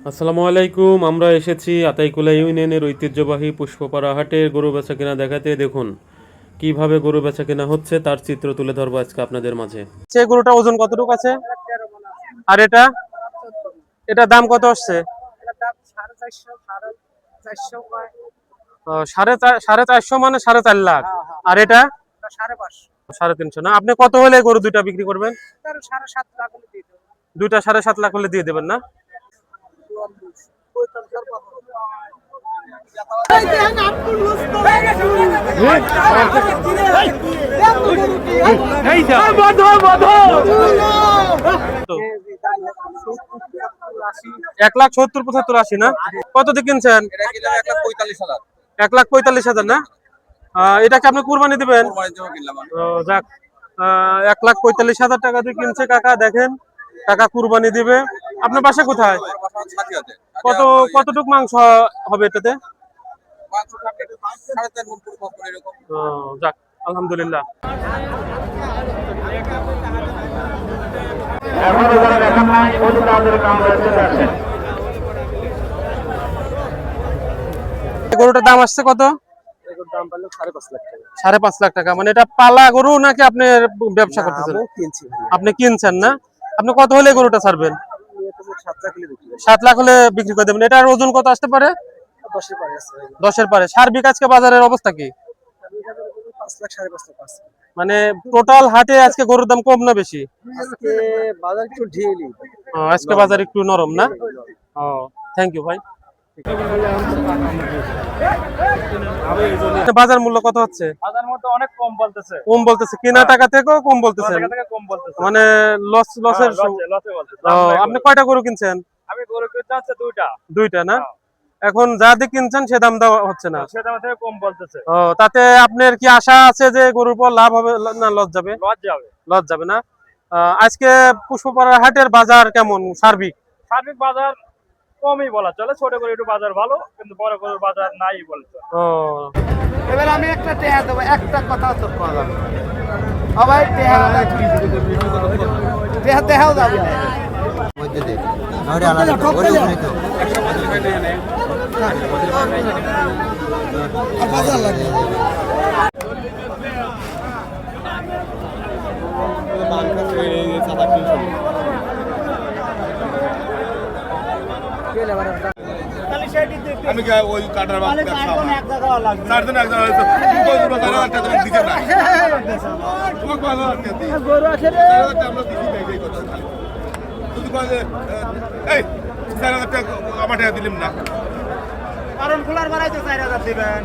আসসালামু আলাইকুম। আমরা এসেছি আতাইকুলা ইউনিয়নের ঐতিহ্যবাহী পুষ্পপাড়া হাটে গরু বেচা কেনা দেখাতে। দেখুন কিভাবে গরু বেচা কেনা হচ্ছে তার চিত্র তুলে ধরবো আজকে আপনাদের মাঝে। সে গরুটা ওজন কতটুকু আছে? আর এটা এটা দাম কত আসছে? সাড়ে চারশো মানে 4.5 লাখ। আর এটা 350 না? আপনি কত হলে গরু দুইটা বিক্রি করবেন? দুইটা 7.5 লাখ হলে দিয়ে দেবেন না? এক লাখ 70-75-80 না? কত দিয়ে কিনছেন? 1,45,000 না? এটাকে আপনি কুরবানি দিবেন? যাক, 1,45,000 টাকা দিয়ে কিনছে কাকা। দেখেন কাকা কুরবানি দিবে। আপনার বাসা কোথায়? কতটুক মাংস হবে এটাতে? যাক, আলহামদুলিল্লাহ। গরুটার দাম আসছে কত? 5.5 লাখ টাকা। মানে এটা পালা গরু নাকি আপনি ব্যবসা করতেছেন? আপনি কিনছেন না? আপনি কত হলে গরুটা ছাড়বেন? 7 লাখ হলে বিক্রি করে দেবেন। এটার ওজন কত আসতে পারে? 10-এর পারে। সার্বিক আজকে বাজারের অবস্থা কি? মানে টোটাল হাটে আজকে গরুর দাম কম না বেশি? আজকে বাজার একটু নরম না? থ্যাংক ইউ ভাই। বাজার মূল্য কত হচ্ছে? কম বলতেছে, কেনা টাকা থেকেও কম বলতেছে। মানে লসের। আপনি কয়টা গরু কিনছেন? আমি গরু কিনতে হচ্ছে দুইটা না? এখন যা দিয়ে কিনছেন সে দাম দেওয়া হচ্ছে না? সেটা থেকে কম বলতেছে। তাতে আপনার কি আশা আছে যে গরুর পর লাভ হবে না লস যাবে? লস যাবে না? আজকে পুষ্পপাড়ার হাটের বাজার কেমন সার্বিক? বাজার কমই বলা চলে। ছোট করে একটু বাজার ভালো, কিন্তু বড় করে বাজার নাই বলতে। এবার আমি একটা টেহা দেবো, একটা কথা তো বললাম সবাই টেহাও যাবে আমি ওই কাটার আমার দিলাম না, কারণ খোলার বাড়াইতে 4,000 দিবেন।